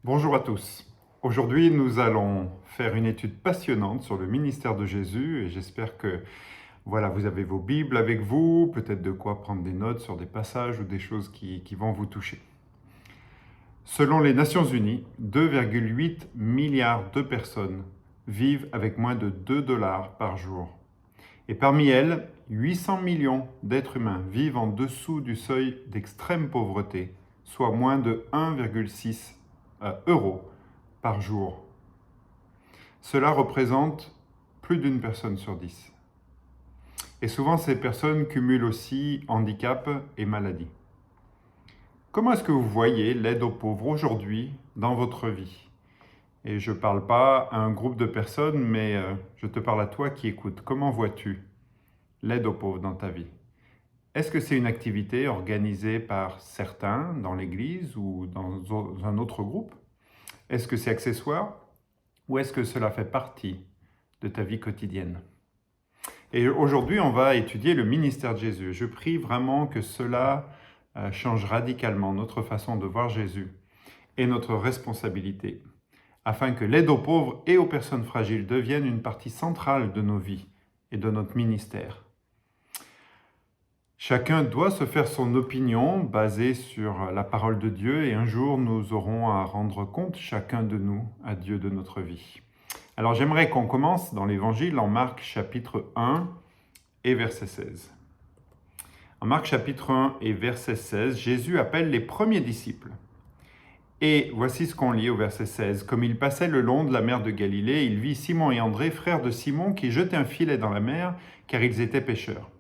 Bonjour à tous. Aujourd'hui, nous allons faire une étude passionnante sur le ministère de Jésus et j'espère que vous avez vos Bibles avec vous, peut-être de quoi prendre des notes sur des passages ou des choses qui vont vous toucher. Selon les Nations Unies, 2,8 milliards de personnes vivent avec moins de 2 dollars par jour. Et parmi elles, 800 millions d'êtres humains vivent en dessous du seuil d'extrême pauvreté, soit moins de 1,6 euros par jour. Cela représente plus d'une personne sur 10. Et souvent, ces personnes cumulent aussi handicap et maladie. Comment est-ce que vous voyez l'aide aux pauvres aujourd'hui dans votre vie? Et je ne parle pas à un groupe de personnes, mais je te parle à toi qui écoutes. Comment vois-tu l'aide aux pauvres dans ta vie? Est-ce que c'est une activité organisée par certains dans l'église ou dans un autre groupe? Est-ce que c'est accessoire? Ou est-ce que cela fait partie de ta vie quotidienne? Et aujourd'hui, on va étudier le ministère de Jésus. Je prie vraiment que cela change radicalement notre façon de voir Jésus et notre responsabilité, afin que l'aide aux pauvres et aux personnes fragiles devienne une partie centrale de nos vies et de notre ministère. Chacun doit se faire son opinion basée sur la parole de Dieu et un jour nous aurons à rendre compte, chacun de nous, à Dieu de notre vie. Alors j'aimerais qu'on commence dans l'Évangile en Marc chapitre 1 et verset 16. En Marc chapitre 1 et verset 16, Jésus appelle les premiers disciples. Et voici ce qu'on lit au verset 16. Comme il passait le long de la mer de Galilée, il vit Simon et André, frères de Simon, qui jetaient un filet dans la mer, car ils étaient pêcheurs.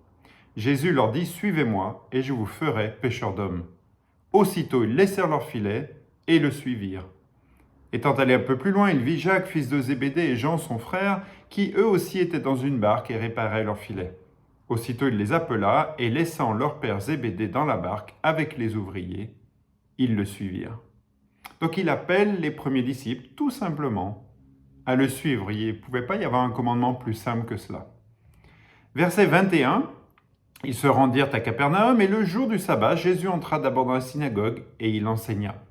Jésus leur dit, « Suivez-moi, et je vous ferai pêcheurs d'hommes. » Aussitôt, ils laissèrent leur filet et le suivirent. Étant allé un peu plus loin, il vit Jacques, fils de Zébédée, et Jean, son frère, qui eux aussi étaient dans une barque et réparaient leur filet. Aussitôt, il les appela, et laissant leur père Zébédée dans la barque avec les ouvriers, ils le suivirent. Donc il appelle les premiers disciples tout simplement à le suivre. Il ne pouvait pas y avoir un commandement plus simple que cela. Verset 21, ils se rendirent à Capernaum, et le jour du sabbat, Jésus entra d'abord dans la synagogue, et il enseigna.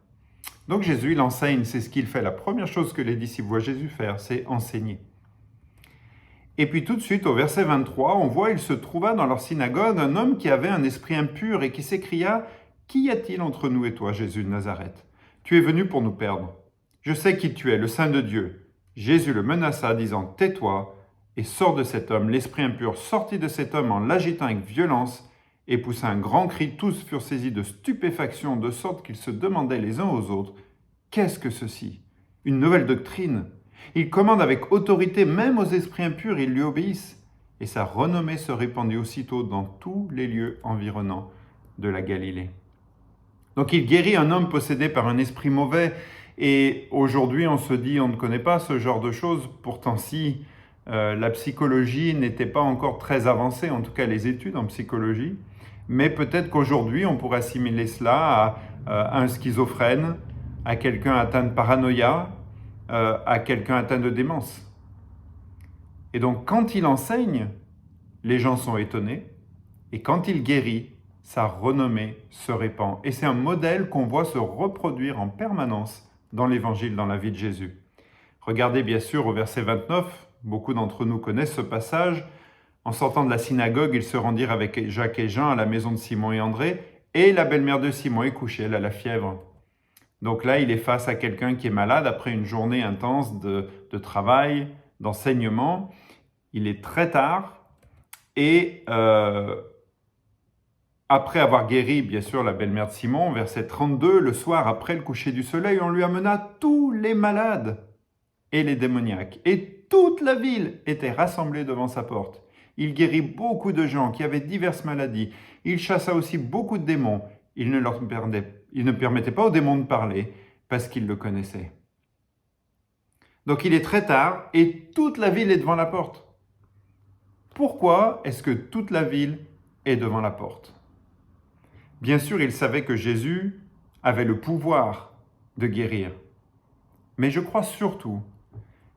Donc Jésus, il enseigne, c'est ce qu'il fait. La première chose que les disciples voient Jésus faire, c'est enseigner. Et puis tout de suite, au verset 23, on voit, il se trouva dans leur synagogue un homme qui avait un esprit impur et qui s'écria, « Qu'y a-t-il entre nous et toi, Jésus de Nazareth? Tu es venu pour nous perdre. Je sais qui tu es, le Saint de Dieu. » Jésus le menaça, disant, « Tais-toi et sors de cet homme. » L'esprit impur sortit de cet homme en l'agitant avec violence et poussa un grand cri. Tous furent saisis de stupéfaction, de sorte qu'ils se demandaient les uns aux autres, « Qu'est-ce que ceci? Une nouvelle doctrine? Il commande avec autorité même aux esprits impurs, ils lui obéissent. » Et sa renommée se répandit aussitôt dans tous les lieux environnants de la Galilée. Donc il guérit un homme possédé par un esprit mauvais. Et aujourd'hui, on se dit, on ne connaît pas ce genre de choses. Pourtant, si la psychologie n'était pas encore très avancée, en tout cas les études en psychologie, mais peut-être qu'aujourd'hui, on pourrait assimiler cela à un schizophrène, à quelqu'un atteint de paranoïa, à quelqu'un atteint de démence. Et donc, quand il enseigne, les gens sont étonnés, et quand il guérit, sa renommée se répand. Et c'est un modèle qu'on voit se reproduire en permanence dans l'Évangile, dans la vie de Jésus. Regardez bien sûr au verset 29, beaucoup d'entre nous connaissent ce passage. En sortant de la synagogue, ils se rendirent avec Jacques et Jean à la maison de Simon et André, et la belle-mère de Simon est couchée, elle a la fièvre. Donc là, il est face à quelqu'un qui est malade après une journée intense de travail, d'enseignement. Il est très tard et après avoir guéri, bien sûr, la belle-mère de Simon, verset 32, le soir après le coucher du soleil, on lui amena tous les malades et les démoniaques. Et toute la ville était rassemblée devant sa porte. Il guérit beaucoup de gens qui avaient diverses maladies. Il chassa aussi beaucoup de démons. Il ne permettait pas aux démons de parler parce qu'il le connaissait. Donc il est très tard et toute la ville est devant la porte. Pourquoi est-ce que toute la ville est devant la porte? Bien sûr, il savait que Jésus avait le pouvoir de guérir. Mais je crois surtout,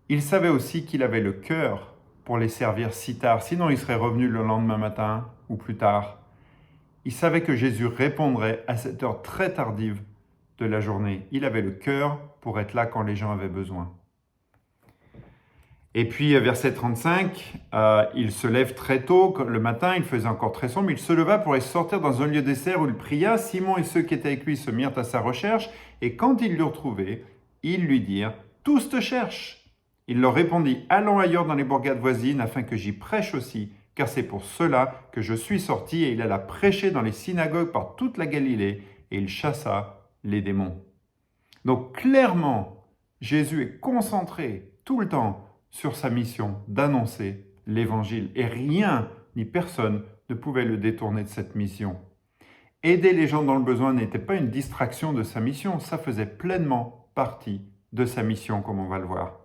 il savait aussi qu'il avait le cœur pour les servir si tard. Sinon, il serait revenu le lendemain matin ou plus tard. Il savait que Jésus répondrait à cette heure très tardive de la journée. Il avait le cœur pour être là quand les gens avaient besoin. Et puis, verset 35, il se lève très tôt, le matin, il faisait encore très sombre, il se leva pour aller sortir dans un lieu désert où il pria. Simon et ceux qui étaient avec lui se mirent à sa recherche, et quand ils l'eurent trouvé, ils lui dirent « Tous te cherchent !» Il leur répondit « Allons ailleurs dans les bourgades voisines, afin que j'y prêche aussi, car c'est pour cela que je suis sorti. » Et il alla prêcher dans les synagogues par toute la Galilée, et il chassa les démons. Donc clairement, Jésus est concentré tout le temps sur sa mission d'annoncer l'Évangile. Et rien ni personne ne pouvait le détourner de cette mission. Aider les gens dans le besoin n'était pas une distraction de sa mission, ça faisait pleinement partie de sa mission, comme on va le voir.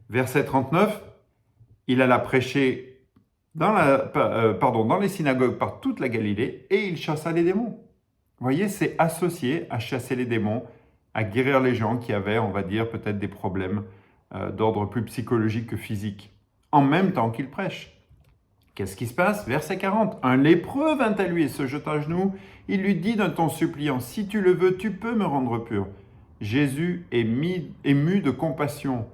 Verset 39, il alla prêcher dans les synagogues par toute la Galilée et il chassa les démons. Vous voyez, c'est associé à chasser les démons, à guérir les gens qui avaient, on va dire, peut-être des problèmes d'ordre plus psychologique que physique, en même temps qu'il prêche. Qu'est-ce qui se passe? Verset 40. Un lépreux vint à lui et se jeta à genoux. Il lui dit d'un ton suppliant, « Si tu le veux, tu peux me rendre pur. » Jésus, ému de compassion,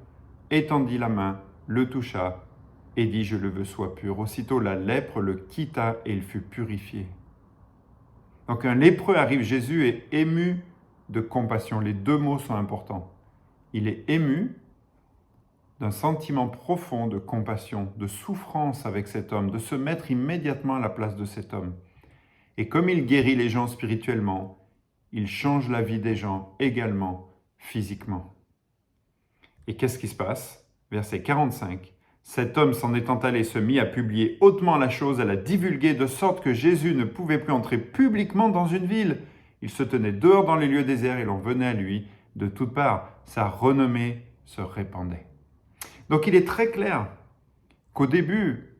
étendit la main, le toucha et dit, « Je le veux, sois pur. » Aussitôt la lèpre le quitta et il fut purifié. Donc un lépreux arrive, Jésus est ému de compassion. Les deux mots sont importants. Il est ému d'un sentiment profond de compassion, de souffrance avec cet homme, de se mettre immédiatement à la place de cet homme. Et comme il guérit les gens spirituellement, il change la vie des gens également physiquement. Et qu'est-ce qui se passe? Verset 45. Cet homme s'en étant allé se mit à publier hautement la chose, à la divulguer, de sorte que Jésus ne pouvait plus entrer publiquement dans une ville. Il se tenait dehors dans les lieux déserts et l'on venait à lui de toutes parts. Sa renommée se répandait. Donc il est très clair qu'au début,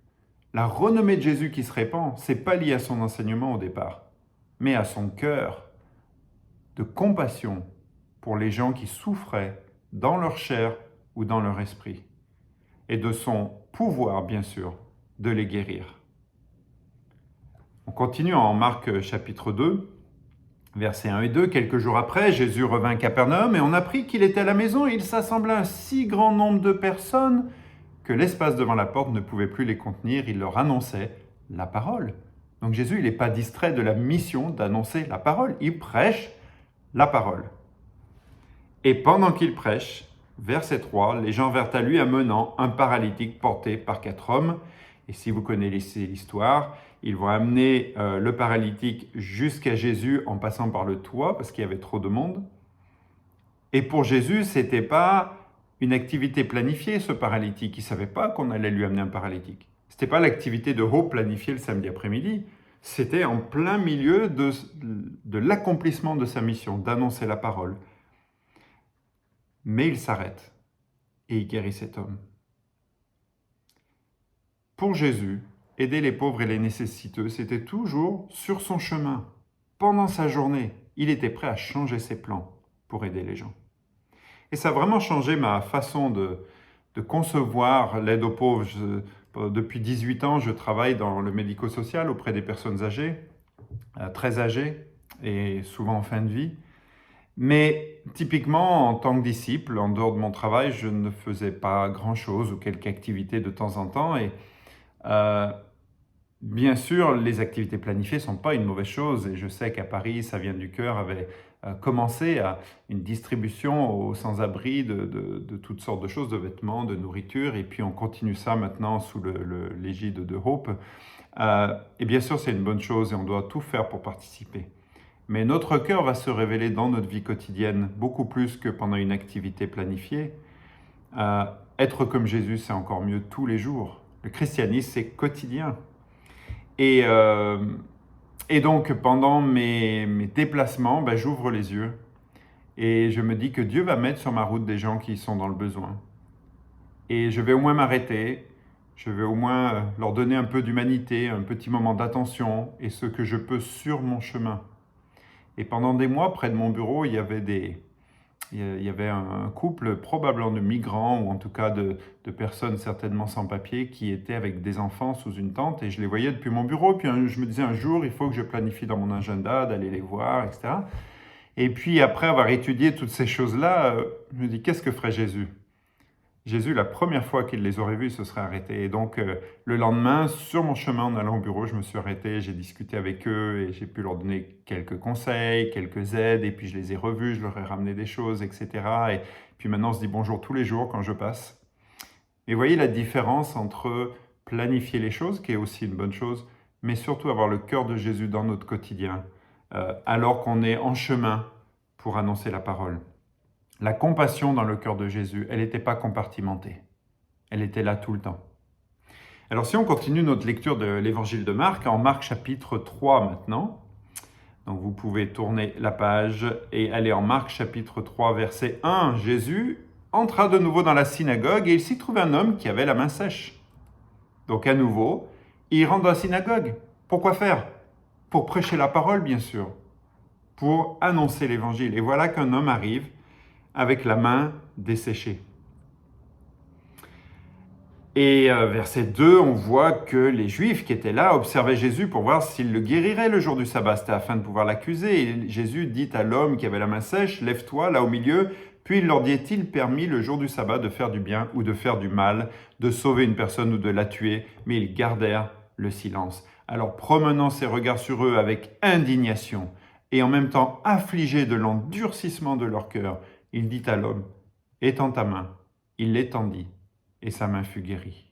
la renommée de Jésus qui se répand, ce n'est pas lié à son enseignement au départ, mais à son cœur de compassion pour les gens qui souffraient dans leur chair ou dans leur esprit, et de son pouvoir, bien sûr, de les guérir. On continue en Marc chapitre 2, versets 1 et 2. Quelques jours après, Jésus revint à Capernaum et on apprit qu'il était à la maison et il s'assembla un si grand nombre de personnes que l'espace devant la porte ne pouvait plus les contenir. Il leur annonçait la parole. Donc Jésus, il n'est pas distrait de la mission d'annoncer la parole. Il prêche la parole. Et pendant qu'il prêche, verset 3, les gens vinrent à lui amenant un paralytique porté par 4 hommes. Et si vous connaissez l'histoire, ils vont amener le paralytique jusqu'à Jésus en passant par le toit parce qu'il y avait trop de monde. Et pour Jésus, ce n'était pas une activité planifiée, ce paralytique. Il ne savait pas qu'on allait lui amener un paralytique. Ce n'était pas l'activité de Hope planifiée le samedi après-midi. C'était en plein milieu de l'accomplissement de sa mission, d'annoncer la parole. Mais il s'arrête et il guérit cet homme. Pour Jésus, aider les pauvres et les nécessiteux, c'était toujours sur son chemin. Pendant sa journée, il était prêt à changer ses plans pour aider les gens. Et ça a vraiment changé ma façon de concevoir l'aide aux pauvres. Depuis 18 ans, je travaille dans le médico-social auprès des personnes âgées, très âgées et souvent en fin de vie. Mais typiquement, en tant que disciple, en dehors de mon travail, je ne faisais pas grand-chose ou quelques activités de temps en temps. Et bien sûr, les activités planifiées ne sont pas une mauvaise chose. Et je sais qu'à Paris, Ça vient du cœur avait commencé à une distribution aux sans-abri de toutes sortes de choses, de vêtements, de nourriture. Et puis on continue ça maintenant sous l'égide de Hope. Et bien sûr, c'est une bonne chose et on doit tout faire pour participer. Mais notre cœur va se révéler dans notre vie quotidienne beaucoup plus que pendant une activité planifiée. Être comme Jésus, c'est encore mieux tous les jours. Le christianisme, c'est quotidien. Et donc, pendant mes déplacements, j'ouvre les yeux et je me dis que Dieu va mettre sur ma route des gens qui sont dans le besoin. Et je vais au moins m'arrêter, je vais au moins leur donner un peu d'humanité, un petit moment d'attention et ce que je peux sur mon chemin. Et pendant des mois, près de mon bureau, il y avait un couple probablement de migrants ou en tout cas de personnes certainement sans papier qui étaient avec des enfants sous une tente et je les voyais depuis mon bureau. Puis je me disais un jour, il faut que je planifie dans mon agenda d'aller les voir, etc. Et puis après avoir étudié toutes ces choses-là, je me dis, qu'est-ce que ferait Jésus? Jésus, la première fois qu'il les aurait vus, il se serait arrêté. Et donc, le lendemain, sur mon chemin en allant au bureau, je me suis arrêté, j'ai discuté avec eux et j'ai pu leur donner quelques conseils, quelques aides, et puis je les ai revus, je leur ai ramené des choses, etc. Et puis maintenant, on se dit bonjour tous les jours quand je passe. Et vous voyez la différence entre planifier les choses, qui est aussi une bonne chose, mais surtout avoir le cœur de Jésus dans notre quotidien, alors qu'on est en chemin pour annoncer la parole. La compassion dans le cœur de Jésus, elle n'était pas compartimentée. Elle était là tout le temps. Alors si on continue notre lecture de l'évangile de Marc, en Marc chapitre 3 maintenant, donc vous pouvez tourner la page et aller en Marc chapitre 3 verset 1. Jésus entra de nouveau dans la synagogue et il s'y trouvait un homme qui avait la main sèche. Donc à nouveau, il rentre dans la synagogue. Pourquoi faire? Pour prêcher la parole, bien sûr, pour annoncer l'évangile. Et voilà qu'un homme arrive avec la main desséchée. Et verset 2, on voit que les Juifs qui étaient là observaient Jésus pour voir s'il le guérirait le jour du sabbat. C'était afin de pouvoir l'accuser. Et Jésus dit à l'homme qui avait la main sèche, « Lève-toi là au milieu ». Puis il leur dit, « Est-il permis le jour du sabbat de faire du bien ou de faire du mal, de sauver une personne ou de la tuer ?» Mais ils gardèrent le silence. Alors promenant ses regards sur eux avec indignation et en même temps affligé de l'endurcissement de leur cœur, il dit à l'homme, « Étends ta main. » Il l'étendit et sa main fut guérie.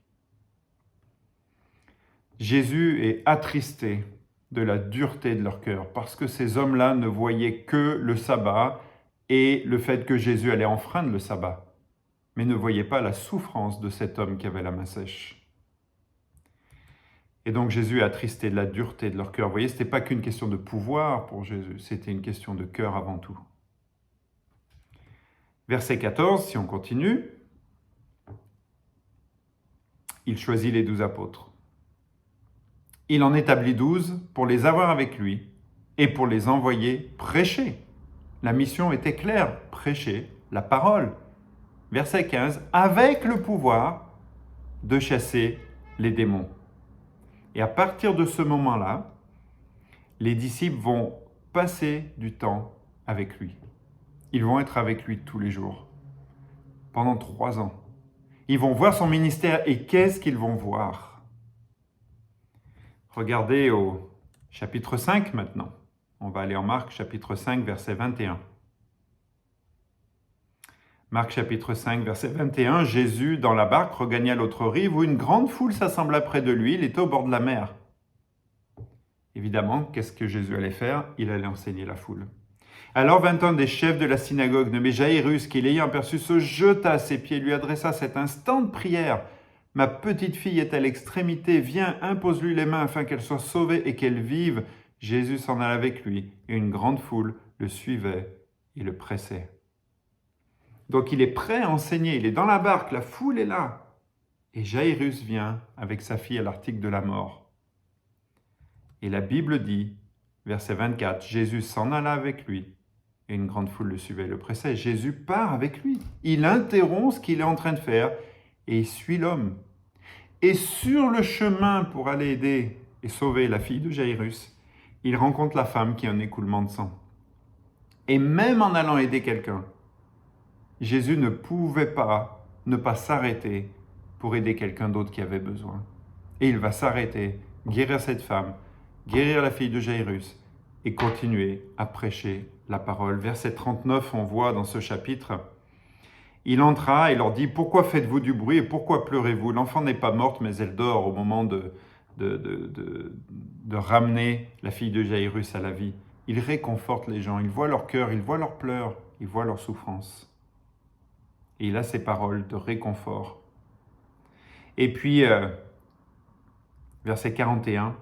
Jésus est attristé de la dureté de leur cœur parce que ces hommes-là ne voyaient que le sabbat et le fait que Jésus allait enfreindre le sabbat, mais ne voyaient pas la souffrance de cet homme qui avait la main sèche. Et donc Jésus est attristé de la dureté de leur cœur. Vous voyez, ce n'était pas qu'une question de pouvoir pour Jésus, c'était une question de cœur avant tout. Verset 14, si on continue, il choisit les 12 apôtres. Il en établit 12 pour les avoir avec lui et pour les envoyer prêcher. La mission était claire, prêcher la parole. Verset 15, avec le pouvoir de chasser les démons. Et à partir de ce moment-là, les disciples vont passer du temps avec lui. Ils vont être avec lui tous les jours, pendant 3 ans. Ils vont voir son ministère et qu'est-ce qu'ils vont voir? Regardez au chapitre 5 maintenant. On va aller en Marc chapitre 5 verset 21. Marc chapitre 5 verset 21, Jésus dans la barque regagna l'autre rive où une grande foule s'assembla près de lui, il était au bord de la mer. Évidemment, qu'est-ce que Jésus allait faire? Il allait enseigner la foule. Alors vint un des chefs de la synagogue, nommé Jairus, qui l'ayant aperçu, se jeta à ses pieds et lui adressa cet instant de prière. « Ma petite fille est à l'extrémité, viens, impose-lui les mains afin qu'elle soit sauvée et qu'elle vive. » Jésus s'en alla avec lui, et une grande foule le suivait et le pressait. Donc il est prêt à enseigner, il est dans la barque, la foule est là. Et Jairus vient avec sa fille à l'article de la mort. Et la Bible dit, verset 24, Jésus s'en alla avec lui. Et une grande foule le suivait et le pressait. Jésus part avec lui. Il interrompt ce qu'il est en train de faire et il suit l'homme. Et sur le chemin pour aller aider et sauver la fille de Jairus, il rencontre la femme qui a un écoulement de sang. Et même en allant aider quelqu'un, Jésus ne pouvait pas ne pas s'arrêter pour aider quelqu'un d'autre qui avait besoin. Et il va s'arrêter, guérir cette femme, guérir la fille de Jairus et continuer à prêcher la parole. Verset 39, on voit dans ce chapitre, il entra et leur dit « Pourquoi faites-vous du bruit et pourquoi pleurez-vous? L'enfant n'est pas morte, mais elle dort au moment de ramener la fille de Jairus à la vie. » Il réconforte les gens, il voit leur cœur, il voit leurs pleurs, il voit leur souffrance. Et il a ces paroles de réconfort. Et puis, verset 41,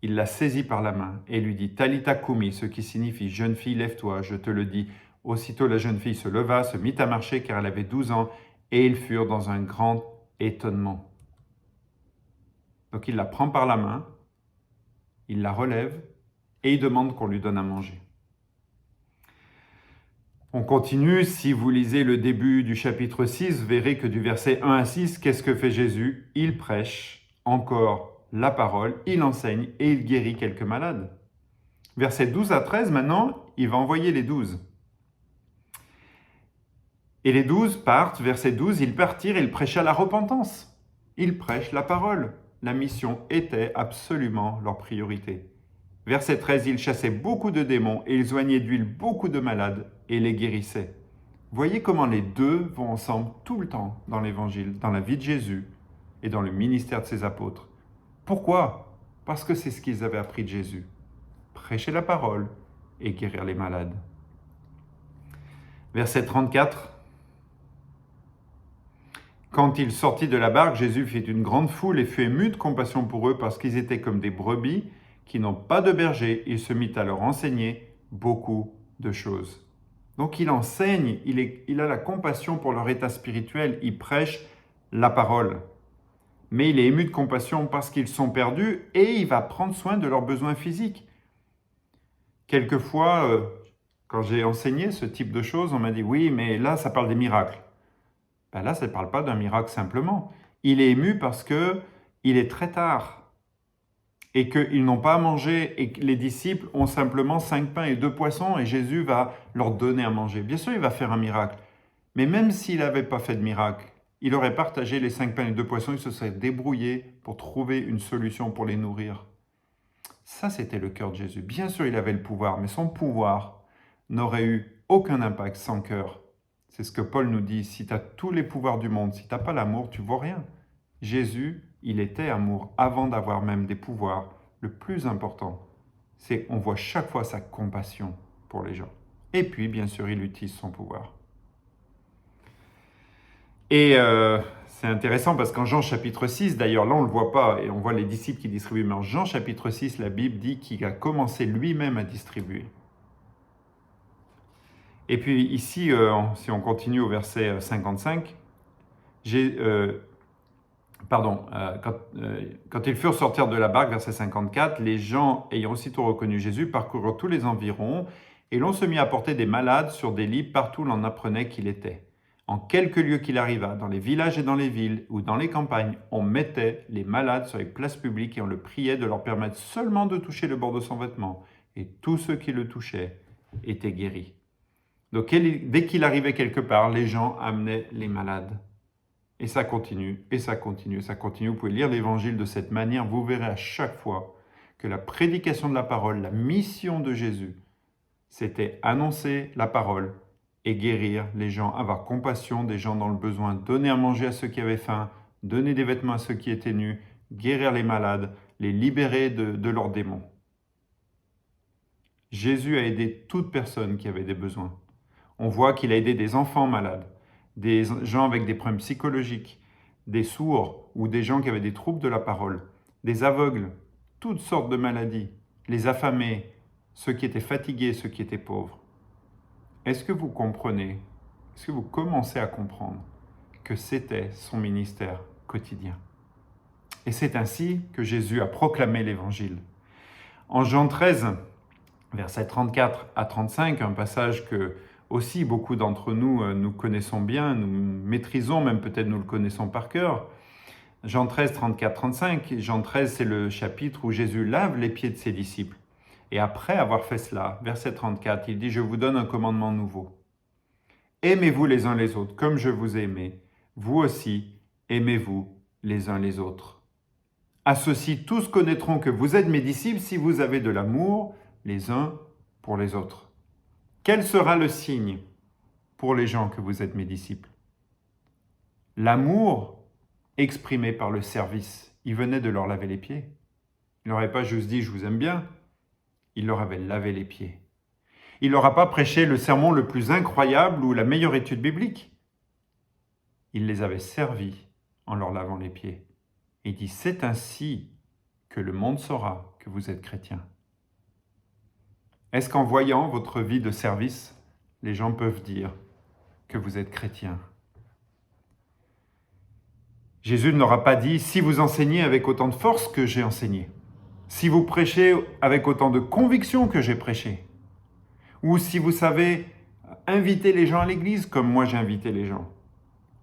il la saisit par la main et lui dit « Talita kumi », ce qui signifie « Jeune fille, lève-toi, je te le dis ». Aussitôt la jeune fille se leva, se mit à marcher car elle avait 12 ans et ils furent dans un grand étonnement. Donc il la prend par la main, il la relève et il demande qu'on lui donne à manger. On continue, si vous lisez le début du chapitre 6, vous verrez que du verset 1 à 6, qu'est-ce que fait Jésus? Il prêche encore la parole, il enseigne et il guérit quelques malades. Verset 12 à 13, maintenant, il va envoyer les 12. Et les 12 partent, verset 12, ils partirent, ils prêchaient la repentance. Ils prêchent la parole. La mission était absolument leur priorité. Verset 13, ils chassaient beaucoup de démons et ils oignaient d'huile beaucoup de malades et les guérissaient. Voyez comment les deux vont ensemble tout le temps dans l'Évangile, dans la vie de Jésus et dans le ministère de ses apôtres. Pourquoi? Parce que c'est ce qu'ils avaient appris de Jésus. Prêcher la parole et guérir les malades. Verset 34. Quand il sortit de la barque, Jésus fit une grande foule et fut ému de compassion pour eux parce qu'ils étaient comme des brebis qui n'ont pas de berger. Il se mit à leur enseigner beaucoup de choses. Donc il enseigne, il a la compassion pour leur état spirituel, il prêche la parole. Mais il est ému de compassion parce qu'ils sont perdus et il va prendre soin de leurs besoins physiques. Quelquefois, quand j'ai enseigné ce type de choses, on m'a dit « Oui, mais là, ça parle des miracles. » Ben là, ça ne parle pas d'un miracle simplement. Il est ému parce qu'il est très tard et qu'ils n'ont pas à manger et que les disciples ont simplement 5 pains et 2 poissons et Jésus va leur donner à manger. Bien sûr, il va faire un miracle. Mais même s'il n'avait pas fait de miracle, il aurait partagé les 5 pains et 2 poissons, il se serait débrouillé pour trouver une solution pour les nourrir. Ça, c'était le cœur de Jésus. Bien sûr, il avait le pouvoir, mais son pouvoir n'aurait eu aucun impact sans cœur. C'est ce que Paul nous dit, si tu as tous les pouvoirs du monde, si tu n'as pas l'amour, tu ne vaux rien. Jésus, il était amour avant d'avoir même des pouvoirs. Le plus important, c'est qu'on voit chaque fois sa compassion pour les gens. Et puis, bien sûr, il utilise son pouvoir. Et c'est intéressant parce qu'en Jean chapitre 6, d'ailleurs là on ne le voit pas et on voit les disciples qui distribuent, mais en Jean chapitre 6, la Bible dit qu'il a commencé lui-même à distribuer. Et puis ici, si on continue au verset 55, quand ils furent sortir de la barque, verset 54, les gens ayant aussitôt reconnu Jésus parcoururent tous les environs et l'on se mit à porter des malades sur des lits partout où l'on apprenait qu'il était. En quelque lieu qu'il arriva, dans les villages et dans les villes ou dans les campagnes, on mettait les malades sur les places publiques et on le priait de leur permettre seulement de toucher le bord de son vêtement. Et tous ceux qui le touchaient étaient guéris. Donc dès qu'il arrivait quelque part, les gens amenaient les malades. Et ça continue, et ça continue, ça continue. Vous pouvez lire l'Évangile de cette manière, vous verrez à chaque fois que la prédication de la parole, la mission de Jésus, c'était annoncer la parole et guérir les gens, avoir compassion des gens dans le besoin, donner à manger à ceux qui avaient faim, donner des vêtements à ceux qui étaient nus, guérir les malades, les libérer de leurs démons. Jésus a aidé toute personne qui avait des besoins. On voit qu'il a aidé des enfants malades, des gens avec des problèmes psychologiques, des sourds ou des gens qui avaient des troubles de la parole, des aveugles, toutes sortes de maladies, les affamés, ceux qui étaient fatigués, ceux qui étaient pauvres. Est-ce que vous comprenez, est-ce que vous commencez à comprendre que c'était son ministère quotidien? Et c'est ainsi que Jésus a proclamé l'Évangile. En Jean 13, versets 34 à 35, un passage que aussi beaucoup d'entre nous connaissons bien, nous maîtrisons, même peut-être nous le connaissons par cœur. Jean 13, 34, 35, Jean 13, c'est le chapitre où Jésus lave les pieds de ses disciples. Et après avoir fait cela, verset 34, il dit « Je vous donne un commandement nouveau. Aimez-vous les uns les autres, comme je vous ai aimé. Vous aussi, aimez-vous les uns les autres. À ceci, tous connaîtront que vous êtes mes disciples si vous avez de l'amour les uns pour les autres. Quel sera le signe pour les gens que vous êtes mes disciples? L'amour exprimé par le service. Il venait de leur laver les pieds. Il n'aurait pas juste dit « je vous aime bien ». Il leur avait lavé les pieds. Il leur a pas prêché le sermon le plus incroyable ou la meilleure étude biblique. Il les avait servis en leur lavant les pieds. Il dit « c'est ainsi que le monde saura que vous êtes chrétiens ». Est-ce qu'en voyant votre vie de service, les gens peuvent dire que vous êtes chrétien? Jésus ne leur a pas dit « si vous enseignez avec autant de force que j'ai enseigné ». Si vous prêchez avec autant de conviction que j'ai prêché, ou si vous savez inviter les gens à l'église comme moi j'ai invité les gens,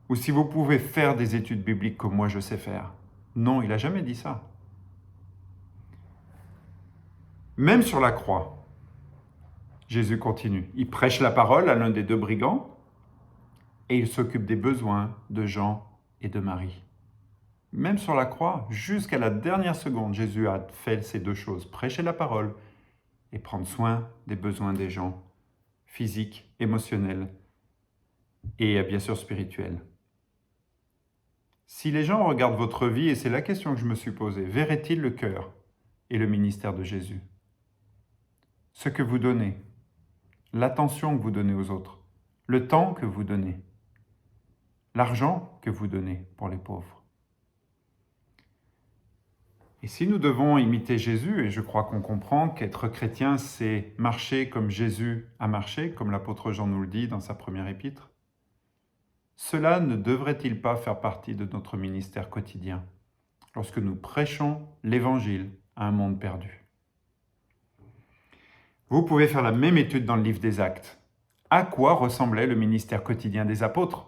ou si vous pouvez faire des études bibliques comme moi je sais faire. Non, il n'a jamais dit ça. Même sur la croix, Jésus continue. Il prêche la parole à l'un des deux brigands et il s'occupe des besoins de Jean et de Marie. Même sur la croix, jusqu'à la dernière seconde, Jésus a fait ces deux choses, prêcher la parole et prendre soin des besoins des gens, physiques, émotionnels et bien sûr spirituels. Si les gens regardent votre vie, et c'est la question que je me suis posée, verraient-ils le cœur et le ministère de Jésus? Ce que vous donnez, l'attention que vous donnez aux autres, le temps que vous donnez, l'argent que vous donnez pour les pauvres. Et si nous devons imiter Jésus, et je crois qu'on comprend qu'être chrétien, c'est marcher comme Jésus a marché, comme l'apôtre Jean nous le dit dans sa première épître, cela ne devrait-il pas faire partie de notre ministère quotidien, lorsque nous prêchons l'Évangile à un monde perdu? Vous pouvez faire la même étude dans le livre des Actes. À quoi ressemblait le ministère quotidien des apôtres?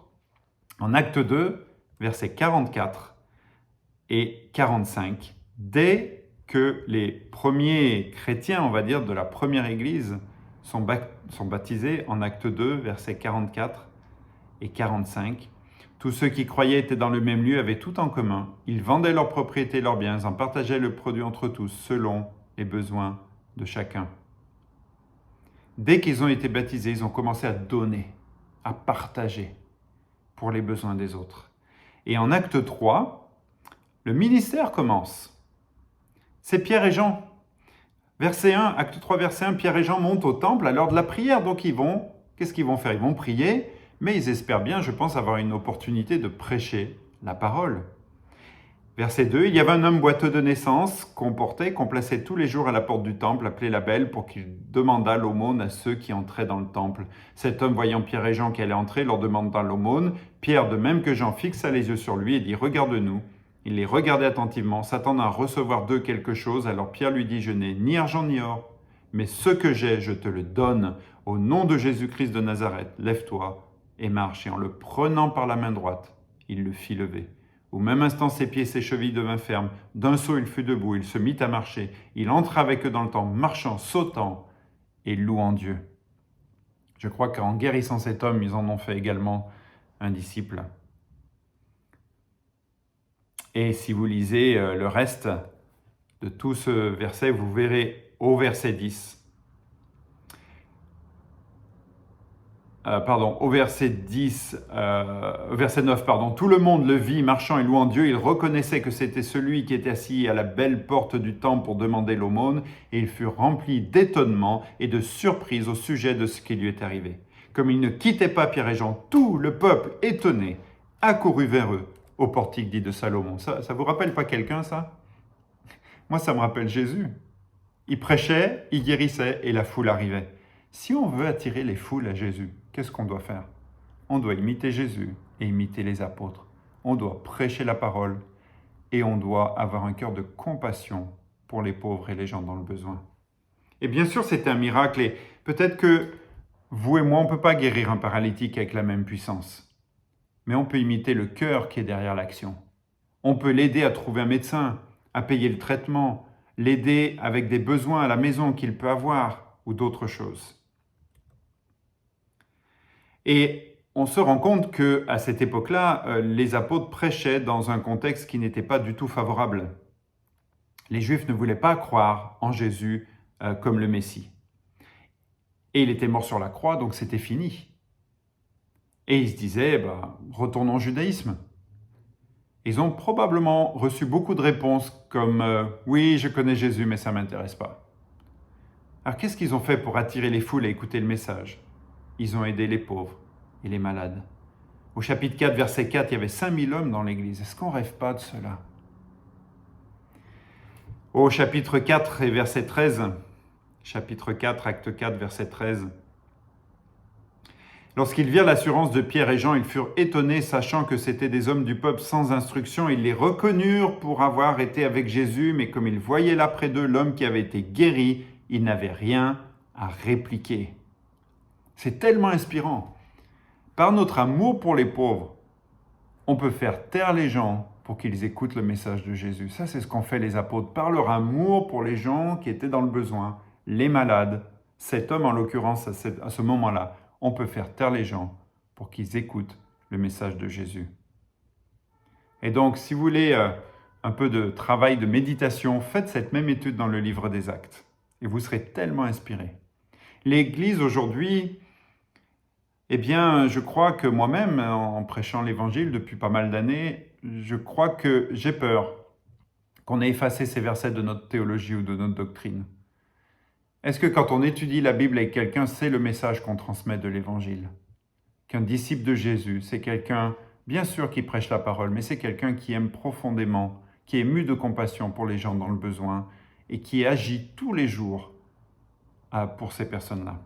En Acte 2, versets 44 et 45, dès que les premiers chrétiens, on va dire, de la première église sont baptisés, en Acte 2, versets 44 et 45, tous ceux qui croyaient étaient dans le même lieu, avaient tout en commun. Ils vendaient leurs propriétés et leurs biens, en partageaient le produit entre tous, selon les besoins de chacun. Dès qu'ils ont été baptisés, ils ont commencé à donner, à partager pour les besoins des autres. Et en Acte 3, le ministère commence. C'est Pierre et Jean. Verset 1, Acte 3, verset 1, Pierre et Jean montent au temple à l'heure de la prière. Donc qu'est-ce qu'ils vont faire? Ils vont prier, mais ils espèrent bien, je pense, avoir une opportunité de prêcher la parole. Verset 2, il y avait un homme boiteux de naissance qu'on plaçait tous les jours à la porte du temple, appelé la Belle, pour qu'il demandât l'aumône à ceux qui entraient dans le temple. Cet homme, voyant Pierre et Jean qui allaient entrer, leur demanda l'aumône. Pierre, de même que Jean, fixa les yeux sur lui et dit « Regarde-nous ». Il les regardait attentivement, s'attendant à recevoir d'eux quelque chose. Alors Pierre lui dit « Je n'ai ni argent ni or, mais ce que j'ai, je te le donne. Au nom de Jésus-Christ de Nazareth, lève-toi et marche. » Et en le prenant par la main droite, il le fit lever. Au même instant, ses pieds et ses chevilles devinrent fermes. D'un saut, il fut debout, il se mit à marcher. Il entra avec eux dans le temple, marchant, sautant et louant Dieu. Je crois qu'en guérissant cet homme, ils en ont fait également un disciple. Et si vous lisez le reste de tout ce verset, vous verrez au verset 10, au verset 9, tout le monde le vit marchant et louant Dieu. Il reconnaissait que c'était celui qui était assis à la belle porte du temple pour demander l'aumône, et il fut rempli d'étonnement et de surprise au sujet de ce qui lui est arrivé. Comme il ne quittait pas Pierre et Jean, tout le peuple, étonné, accourut vers eux au portique dit de Salomon. Ça vous rappelle pas quelqu'un, ça? Moi, ça me rappelle Jésus. Il prêchait, il guérissait et la foule arrivait. Si on veut attirer les foules à Jésus, qu'est-ce qu'on doit faire? On doit imiter Jésus et imiter les apôtres. On doit prêcher la parole et on doit avoir un cœur de compassion pour les pauvres et les gens dans le besoin. Et bien sûr, c'est un miracle et peut-être que vous et moi, on ne peut pas guérir un paralytique avec la même puissance. Mais on peut imiter le cœur qui est derrière l'action. On peut l'aider à trouver un médecin, à payer le traitement, l'aider avec des besoins à la maison qu'il peut avoir ou d'autres choses. Et on se rend compte qu'à cette époque-là, les apôtres prêchaient dans un contexte qui n'était pas du tout favorable. Les Juifs ne voulaient pas croire en Jésus comme le Messie. Et il était mort sur la croix, donc c'était fini. Et ils se disaient, retournons au judaïsme. Ils ont probablement reçu beaucoup de réponses comme « Oui, je connais Jésus, mais ça ne m'intéresse pas ». Alors qu'est-ce qu'ils ont fait pour attirer les foules à écouter le message? Ils ont aidé les pauvres et les malades. Au chapitre 4, verset 4, il y avait 5000 hommes dans l'église. Est-ce qu'on ne rêve pas de cela? Au chapitre 4 et verset 13, chapitre 4, acte 4, verset 13, lorsqu'ils virent l'assurance de Pierre et Jean, ils furent étonnés, sachant que c'étaient des hommes du peuple sans instruction. Ils les reconnurent pour avoir été avec Jésus, mais comme ils voyaient là près d'eux l'homme qui avait été guéri, ils n'avaient rien à répliquer. C'est tellement inspirant. Par notre amour pour les pauvres, on peut faire taire les gens pour qu'ils écoutent le message de Jésus. Ça, c'est ce qu'ont fait les apôtres. Par leur amour pour les gens qui étaient dans le besoin, les malades, Cet homme, en l'occurrence, à ce moment-là, on peut faire taire les gens pour qu'ils écoutent le message de Jésus. Et donc, si vous voulez un peu de travail de méditation, faites cette même étude dans le livre des Actes et vous serez tellement inspiré. L'Église aujourd'hui, eh bien, je crois que moi-même, en prêchant l'Évangile depuis pas mal d'années, je crois que j'ai peur qu'on ait effacé ces versets de notre théologie ou de notre doctrine. Est-ce que quand on étudie la Bible avec quelqu'un, c'est le message qu'on transmet de l'Évangile? Qu'un disciple de Jésus, c'est quelqu'un, bien sûr, qui prêche la parole, mais c'est quelqu'un qui aime profondément, qui est ému de compassion pour les gens dans le besoin et qui agit tous les jours pour ces personnes-là.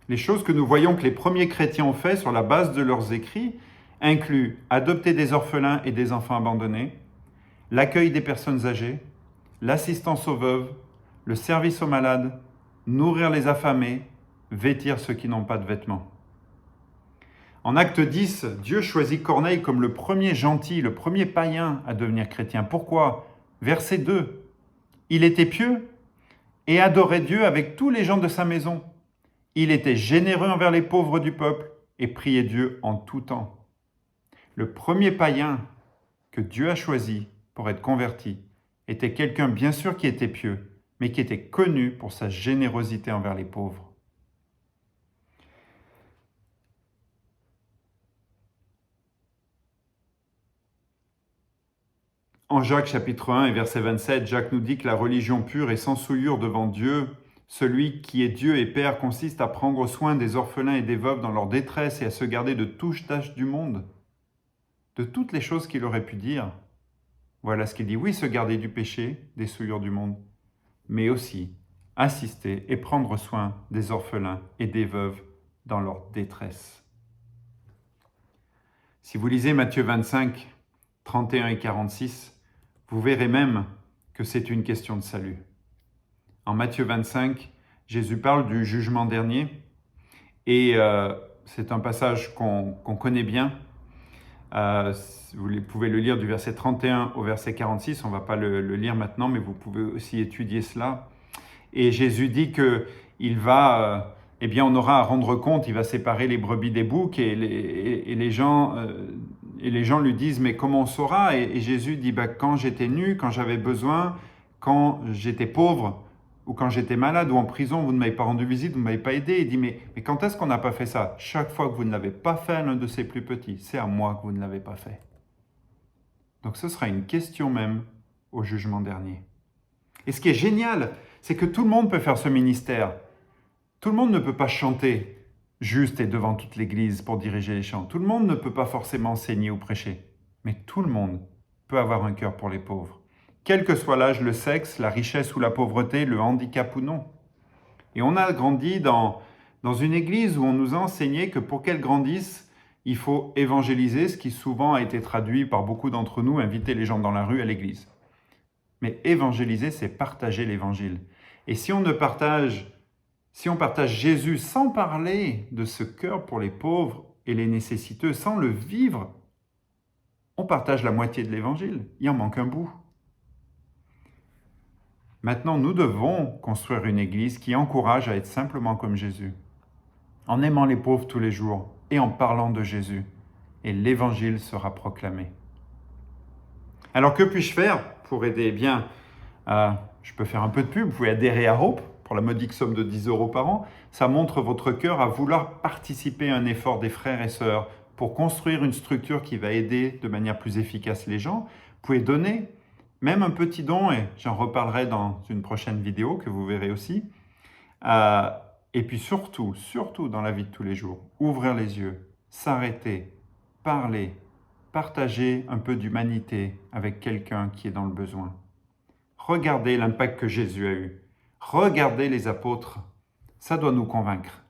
Les choses que nous voyons que les premiers chrétiens ont fait sur la base de leurs écrits incluent adopter des orphelins et des enfants abandonnés, l'accueil des personnes âgées, l'assistance aux veuves, le service aux malades, nourrir les affamés, vêtir ceux qui n'ont pas de vêtements. En Acte 10, Dieu choisit Corneille comme le premier gentil, le premier païen à devenir chrétien. Pourquoi? Verset 2. Il était pieux et adorait Dieu avec tous les gens de sa maison. Il était généreux envers les pauvres du peuple et priait Dieu en tout temps. Le premier païen que Dieu a choisi pour être converti était quelqu'un bien sûr qui était pieux, mais qui était connu pour sa générosité envers les pauvres. En Jacques chapitre 1 et verset 27, Jacques nous dit que la religion pure et sans souillure devant Dieu, celui qui est Dieu et Père, consiste à prendre soin des orphelins et des veuves dans leur détresse et à se garder de toute tâche du monde, de toutes les choses qu'il aurait pu dire. Voilà ce qu'il dit. Oui, se garder du péché, des souillures du monde, mais aussi assister et prendre soin des orphelins et des veuves dans leur détresse. Si vous lisez Matthieu 25, 31 et 46, vous verrez même que c'est une question de salut. En Matthieu 25, Jésus parle du jugement dernier et c'est un passage qu'on connaît bien. Vous pouvez le lire du verset 31 au verset 46, on ne va pas le lire maintenant, mais vous pouvez aussi étudier cela. Et Jésus dit qu'il va, on aura à rendre compte, il va séparer les brebis des boucs et les gens lui disent, mais comment on saura? Et Jésus dit, quand j'étais nu, quand j'avais besoin, quand j'étais pauvre, ou quand j'étais malade, ou en prison, vous ne m'avez pas rendu visite, vous ne m'avez pas aidé. Il dit, mais quand est-ce qu'on n'a pas fait ça? Chaque fois que vous ne l'avez pas fait à l'un de ses plus petits, c'est à moi que vous ne l'avez pas fait. Donc ce sera une question même au jugement dernier. Et ce qui est génial, c'est que tout le monde peut faire ce ministère. Tout le monde ne peut pas chanter juste et devant toute l'Église pour diriger les chants. Tout le monde ne peut pas forcément enseigner ou prêcher. Mais tout le monde peut avoir un cœur pour les pauvres. Quel que soit l'âge, le sexe, la richesse ou la pauvreté, le handicap ou non. Et on a grandi dans une église où on nous a enseigné que pour qu'elle grandisse, il faut évangéliser, ce qui souvent a été traduit par beaucoup d'entre nous, inviter les gens dans la rue à l'église. Mais évangéliser, c'est partager l'évangile. Et si on partage Jésus sans parler de ce cœur pour les pauvres et les nécessiteux, sans le vivre, on partage la moitié de l'évangile. Il en manque un bout. Maintenant, nous devons construire une église qui encourage à être simplement comme Jésus, en aimant les pauvres tous les jours et en parlant de Jésus. Et l'évangile sera proclamé. Alors, que puis-je faire pour aider? Je peux faire un peu de pub. Vous pouvez adhérer à Hope pour la modique somme de 10 € par an. Ça montre votre cœur à vouloir participer à un effort des frères et sœurs pour construire une structure qui va aider de manière plus efficace les gens. Vous pouvez donner même un petit don, et j'en reparlerai dans une prochaine vidéo que vous verrez aussi. Et puis surtout dans la vie de tous les jours, ouvrir les yeux, s'arrêter, parler, partager un peu d'humanité avec quelqu'un qui est dans le besoin. Regardez l'impact que Jésus a eu. Regardez les apôtres. Ça doit nous convaincre.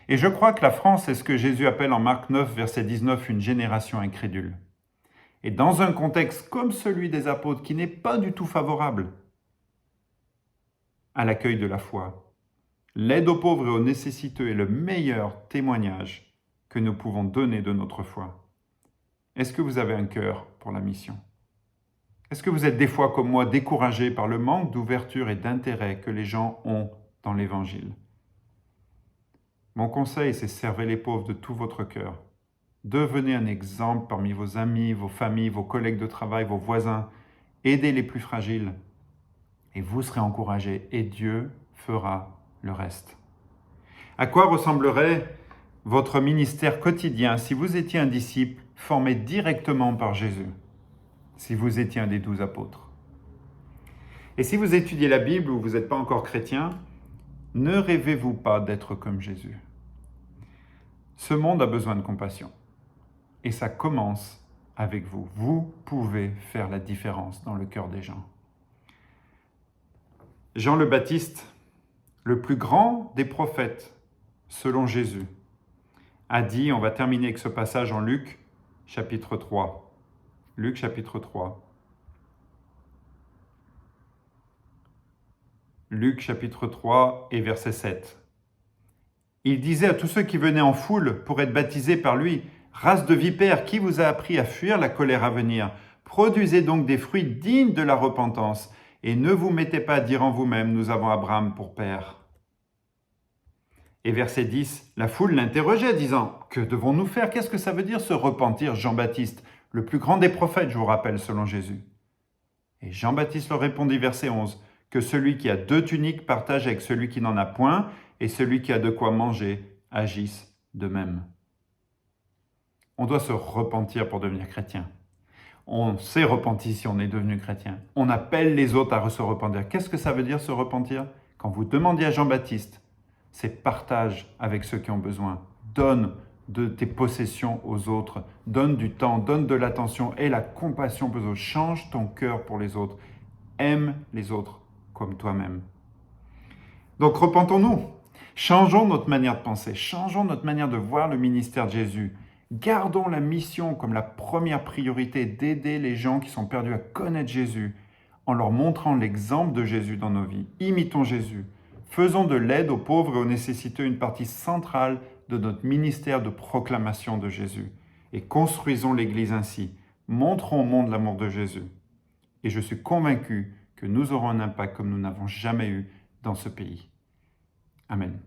Et je crois que la France est ce que Jésus appelle en Marc 9, verset 19, une génération incrédule. Et dans un contexte comme celui des apôtres, qui n'est pas du tout favorable à l'accueil de la foi, l'aide aux pauvres et aux nécessiteux est le meilleur témoignage que nous pouvons donner de notre foi. Est-ce que vous avez un cœur pour la mission? Est-ce que vous êtes des fois comme moi découragés par le manque d'ouverture et d'intérêt que les gens ont dans l'Évangile? Mon conseil, c'est servez les pauvres de tout votre cœur. Devenez un exemple parmi vos amis, vos familles, vos collègues de travail, vos voisins. Aidez les plus fragiles. Et vous serez encouragés et Dieu fera le reste. À quoi ressemblerait votre ministère quotidien si vous étiez un disciple formé directement par Jésus, si vous étiez un des 12 apôtres? Et si vous étudiez la Bible ou vous n'êtes pas encore chrétien, ne rêvez-vous pas d'être comme Jésus? Ce monde a besoin de compassion. Et ça commence avec vous. Vous pouvez faire la différence dans le cœur des gens. Jean le Baptiste, le plus grand des prophètes, selon Jésus, a dit, on va terminer avec ce passage en Luc, chapitre 3. Luc, chapitre 3. Luc, chapitre 3 et verset 7. Il disait à tous ceux qui venaient en foule pour être baptisés par lui, « Race de vipères, qui vous a appris à fuir la colère à venir? Produisez donc des fruits dignes de la repentance, et ne vous mettez pas à dire en vous-même, nous avons Abraham pour père. » Et verset 10, la foule l'interrogeait, disant, « Que devons-nous faire? Qu'est-ce que ça veut dire se repentir, Jean-Baptiste, le plus grand des prophètes, je vous rappelle, selon Jésus. » Et Jean-Baptiste leur répondit, verset 11, « Que celui qui a 2 tuniques partage avec celui qui n'en a point, et celui qui a de quoi manger agisse de même. » On doit se repentir pour devenir chrétien. On s'est repenti si on est devenu chrétien. On appelle les autres à se repentir. Qu'est-ce que ça veut dire se repentir? Quand vous demandiez à Jean-Baptiste, c'est partage avec ceux qui ont besoin. Donne de tes possessions aux autres. Donne du temps, donne de l'attention et la compassion pour les autres. Change ton cœur pour les autres. Aime les autres comme toi-même. Donc repentons-nous. Changeons notre manière de penser. Changeons notre manière de voir le ministère de Jésus. Gardons la mission comme la première priorité d'aider les gens qui sont perdus à connaître Jésus en leur montrant l'exemple de Jésus dans nos vies. Imitons Jésus. Faisons de l'aide aux pauvres et aux nécessiteux une partie centrale de notre ministère de proclamation de Jésus. Et construisons l'Église ainsi. Montrons au monde l'amour de Jésus. Et je suis convaincu que nous aurons un impact comme nous n'avons jamais eu dans ce pays. Amen.